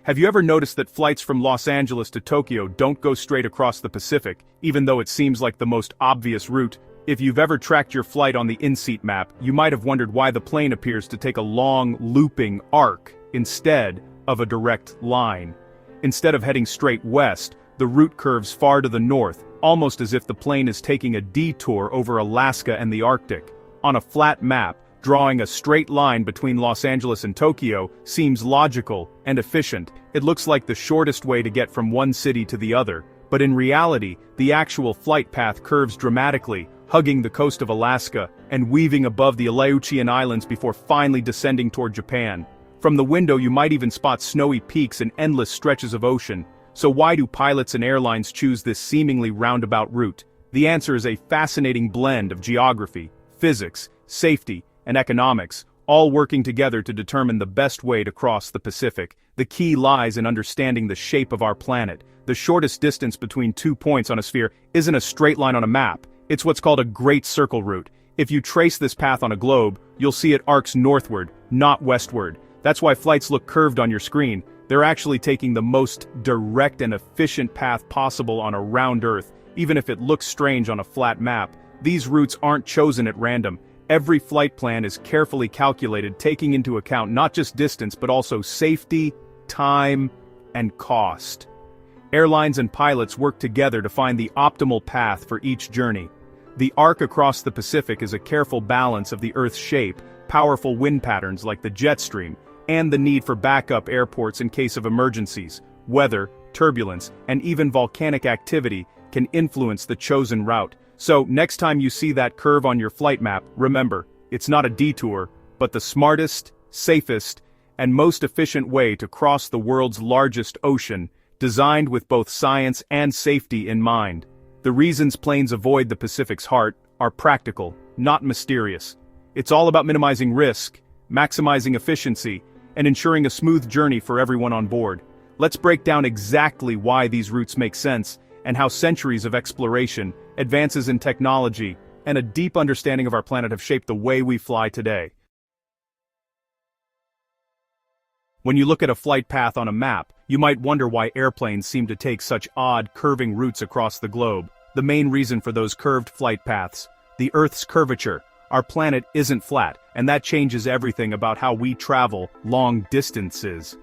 Have you ever noticed that flights from Los Angeles to Tokyo don't go straight across the Pacific, even though it seems like the most obvious route? If you've ever tracked your flight on the in-seat map, you might have wondered why the plane appears to take a long, looping arc instead of a direct line. Instead of heading straight west, the route curves far to the north, almost as if the plane is taking a detour over Alaska and the Arctic. On a flat map, drawing a straight line between Los Angeles and Tokyo seems logical and efficient. It looks like the shortest way to get from one city to the other, but in reality, the actual flight path curves dramatically, hugging the coast of Alaska and weaving above the Aleutian Islands before finally descending toward Japan. From the window you might even spot snowy peaks and endless stretches of ocean. So why do pilots and airlines choose this seemingly roundabout route? The answer is a fascinating blend of geography, physics, safety, and economics, all working together to determine the best way to cross the Pacific. The key lies in understanding the shape of our planet. The shortest distance between 2 points on a sphere isn't a straight line on a map, it's what's called a Great Circle route. If you trace this path on a globe, you'll see it arcs northward, not westward. That's why flights look curved on your screen. They're actually taking the most direct and efficient path possible on a round Earth, even if it looks strange on a flat map. These routes aren't chosen at random. Every flight plan is carefully calculated, taking into account not just distance but also safety, time, and cost. Airlines and pilots work together to find the optimal path for each journey. The arc across the Pacific is a careful balance of the Earth's shape, powerful wind patterns like the jet stream, and the need for backup airports in case of emergencies. Weather, turbulence, and even volcanic activity can influence the chosen route. So, next time you see that curve on your flight map, remember, it's not a detour, but the smartest, safest, and most efficient way to cross the world's largest ocean, designed with both science and safety in mind. The reasons planes avoid the Pacific's heart are practical, not mysterious. It's all about minimizing risk, maximizing efficiency, and ensuring a smooth journey for everyone on board. Let's break down exactly why these routes make sense, and how centuries of exploration, advances in technology, and a deep understanding of our planet have shaped the way we fly today. When you look at a flight path on a map, you might wonder why airplanes seem to take such odd, curving routes across the globe. The main reason for those curved flight paths: the Earth's curvature. Our planet isn't flat, and that changes everything about how we travel long distances.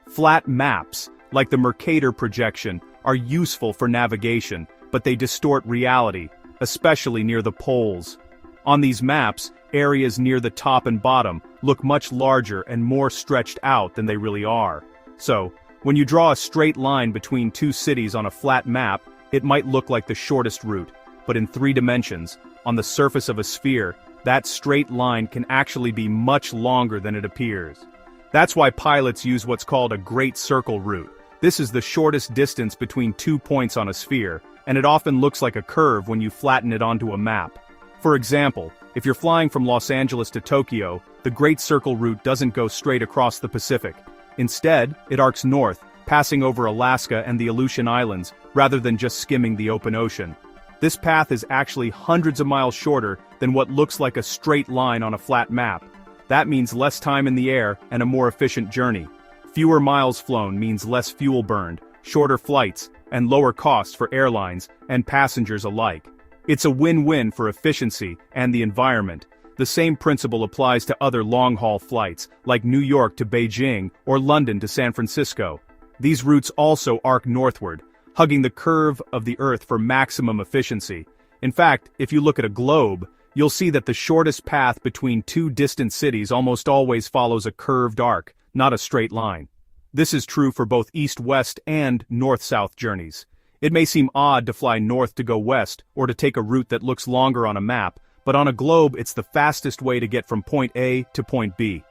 Flat maps, like the Mercator projection, are useful for navigation, but they distort reality, especially near the poles. On these maps, areas near the top and bottom look much larger and more stretched out than they really are. So, when you draw a straight line between two cities on a flat map, it might look like the shortest route, but in 3 dimensions, on the surface of a sphere, that straight line can actually be much longer than it appears. That's why pilots use what's called a Great Circle route. This is the shortest distance between 2 points on a sphere, and it often looks like a curve when you flatten it onto a map. For example, if you're flying from Los Angeles to Tokyo, the Great Circle route doesn't go straight across the Pacific. Instead, it arcs north, passing over Alaska and the Aleutian Islands, rather than just skimming the open ocean. This path is actually hundreds of miles shorter than what looks like a straight line on a flat map. That means less time in the air and a more efficient journey. Fewer miles flown means less fuel burned, shorter flights, and lower costs for airlines and passengers alike. It's a win-win for efficiency and the environment. The same principle applies to other long-haul flights, like New York to Beijing or London to San Francisco. These routes also arc northward, hugging the curve of the Earth for maximum efficiency. In fact, if you look at a globe, you'll see that the shortest path between 2 distant cities almost always follows a curved arc, not a straight line. This is true for both east-west and north-south journeys. It may seem odd to fly north to go west, or to take a route that looks longer on a map, but on a globe it's the fastest way to get from point A to point B.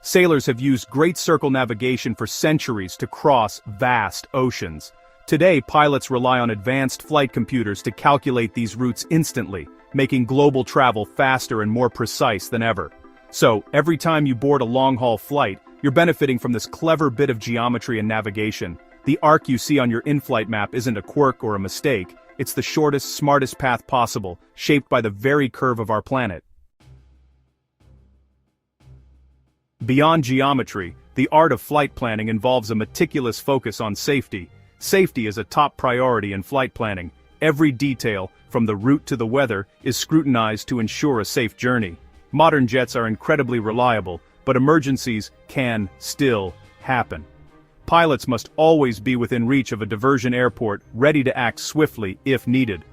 Sailors have used Great Circle navigation for centuries to cross vast oceans. Today, pilots rely on advanced flight computers to calculate these routes instantly, making global travel faster and more precise than ever. So, every time you board a long-haul flight, you're benefiting from this clever bit of geometry and navigation. The arc you see on your in-flight map isn't a quirk or a mistake, it's the shortest, smartest path possible, shaped by the very curve of our planet. Beyond geometry, the art of flight planning involves a meticulous focus on safety. Safety is a top priority in flight planning. Every detail, from the route to the weather, is scrutinized to ensure a safe journey. Modern jets are incredibly reliable, but emergencies can still happen. Pilots must always be within reach of a diversion airport, ready to act swiftly if needed.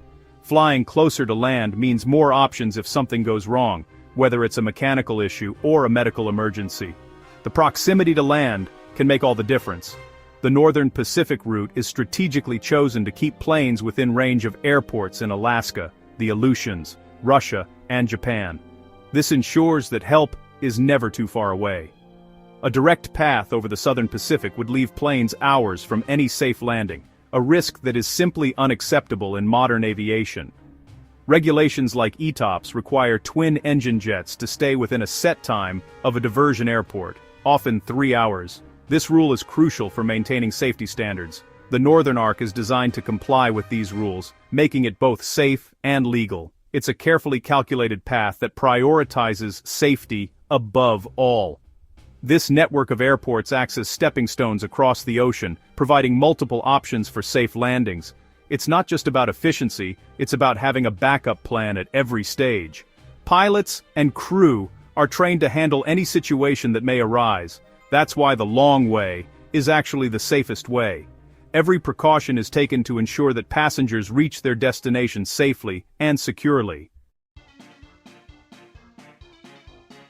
Flying closer to land means more options if something goes wrong, whether it's a mechanical issue or a medical emergency. The proximity to land can make all the difference. The Northern Pacific route is strategically chosen to keep planes within range of airports in Alaska, the Aleutians, Russia, and Japan. This ensures that help is never too far away. A direct path over the Southern Pacific would leave planes hours from any safe landing, a risk that is simply unacceptable in modern aviation. Regulations like ETOPS require twin-engine jets to stay within a set time of a diversion airport, often 3 hours. This rule is crucial for maintaining safety standards. The Northern Arc is designed to comply with these rules, making it both safe and legal. It's a carefully calculated path that prioritizes safety above all. This network of airports acts as stepping stones across the ocean, providing multiple options for safe landings. It's not just about efficiency, it's about having a backup plan at every stage. Pilots and crew are trained to handle any situation that may arise. That's why the long way is actually the safest way. Every precaution is taken to ensure that passengers reach their destination safely and securely.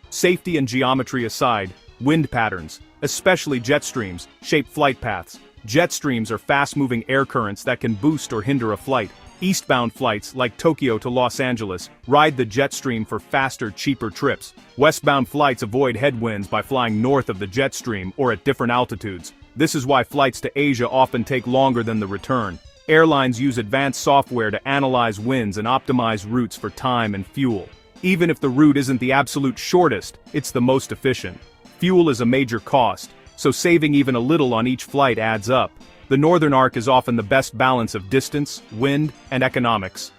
Safety and geometry aside, wind patterns, especially jet streams, shape flight paths. Jet streams are fast-moving air currents that can boost or hinder a flight. Eastbound flights, like Tokyo to Los Angeles, ride the jet stream for faster, cheaper trips. Westbound flights avoid headwinds by flying north of the jet stream or at different altitudes. This is why flights to Asia often take longer than the return. Airlines use advanced software to analyze winds and optimize routes for time and fuel. Even if the route isn't the absolute shortest, it's the most efficient. Fuel is a major cost, so saving even a little on each flight adds up. The Northern Arc is often the best balance of distance, wind, and economics.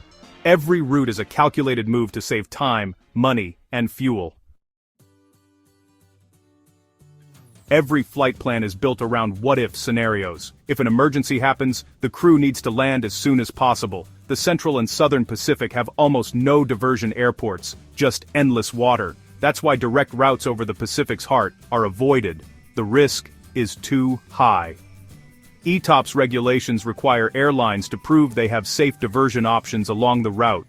Every route is a calculated move to save time, money, and fuel. Every flight plan is built around what-if scenarios. If an emergency happens, the crew needs to land as soon as possible. The Central and Southern Pacific have almost no diversion airports, just endless water. That's why direct routes over the Pacific's heart are avoided. The risk is too high. ETOPS regulations require airlines to prove they have safe diversion options along the route.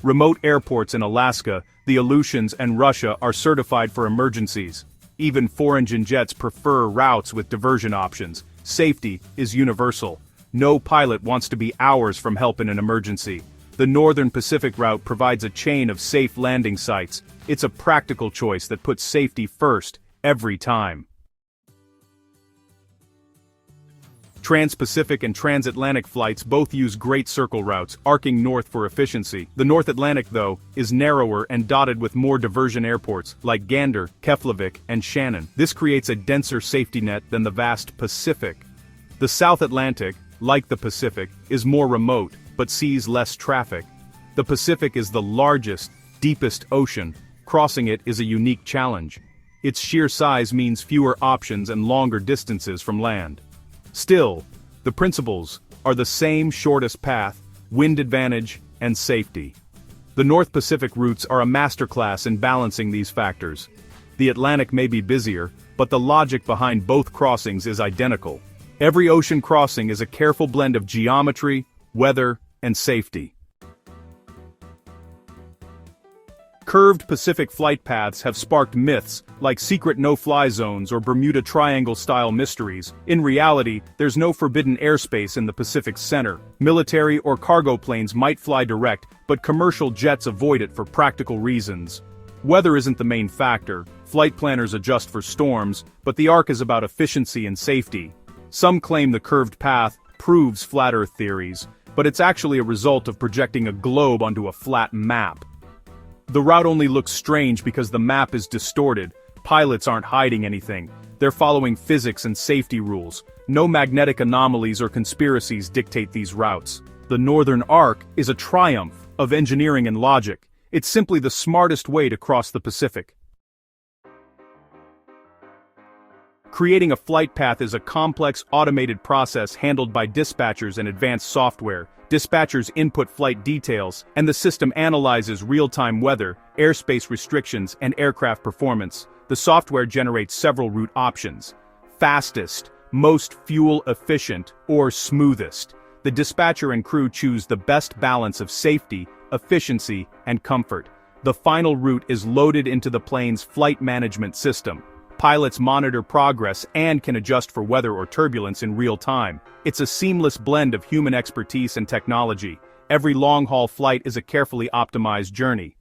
Remote airports in Alaska, the Aleutians, and Russia are certified for emergencies. Even four-engine jets prefer routes with diversion options. Safety is universal. No pilot wants to be hours from help in an emergency. The Northern Pacific route provides a chain of safe landing sites. It's a practical choice that puts safety first, every time. Trans-Pacific and transatlantic flights both use Great Circle routes, arcing north for efficiency. The North Atlantic, though, is narrower and dotted with more diversion airports, like Gander, Keflavik, and Shannon. This creates a denser safety net than the vast Pacific. The South Atlantic, like the Pacific, is more remote, but sees less traffic. The Pacific is the largest, deepest ocean. Crossing it is a unique challenge. Its sheer size means fewer options and longer distances from land. Still, the principles are the same: shortest path, wind advantage, and safety. The North Pacific routes are a masterclass in balancing these factors. The Atlantic may be busier, but the logic behind both crossings is identical. Every ocean crossing is a careful blend of geometry, weather, and safety. Curved Pacific flight paths have sparked myths, like secret no-fly zones or Bermuda Triangle-style mysteries. In reality, there's no forbidden airspace in the Pacific's center. Military or cargo planes might fly direct, but commercial jets avoid it for practical reasons. Weather isn't the main factor. Flight planners adjust for storms, but the arc is about efficiency and safety. Some claim the curved path proves flat Earth theories, but it's actually a result of projecting a globe onto a flat map. The route only looks strange because the map is distorted. Pilots aren't hiding anything. They're following physics and safety rules. No magnetic anomalies or conspiracies dictate these routes. The Northern Arc is a triumph of engineering and logic. It's simply the smartest way to cross the Pacific. Creating a flight path is a complex automated process handled by dispatchers and advanced software. Dispatchers input flight details, and the system analyzes real-time weather, airspace restrictions, and aircraft performance. The software generates several route options: fastest, most fuel-efficient, or smoothest. The dispatcher and crew choose the best balance of safety, efficiency, and comfort. The final route is loaded into the plane's flight management system. Pilots monitor progress and can adjust for weather or turbulence in real time. It's a seamless blend of human expertise and technology. Every long-haul flight is a carefully optimized journey.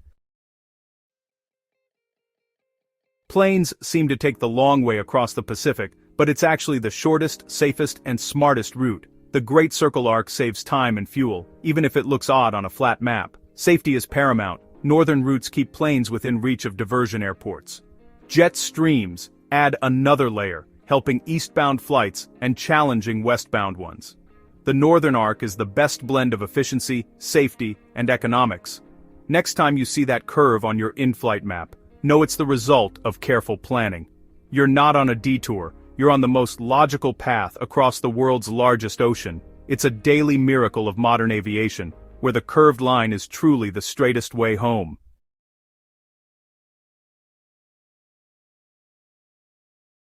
Planes seem to take the long way across the Pacific, but it's actually the shortest, safest, and smartest route. The Great Circle Arc saves time and fuel, even if it looks odd on a flat map. Safety is paramount. Northern routes keep planes within reach of diversion airports. Jet streams add another layer, helping eastbound flights and challenging westbound ones. The Northern Arc is the best blend of efficiency, safety, and economics. Next time you see that curve on your in-flight map, know it's the result of careful planning. You're not on a detour, you're on the most logical path across the world's largest ocean. It's a daily miracle of modern aviation, where the curved line is truly the straightest way home.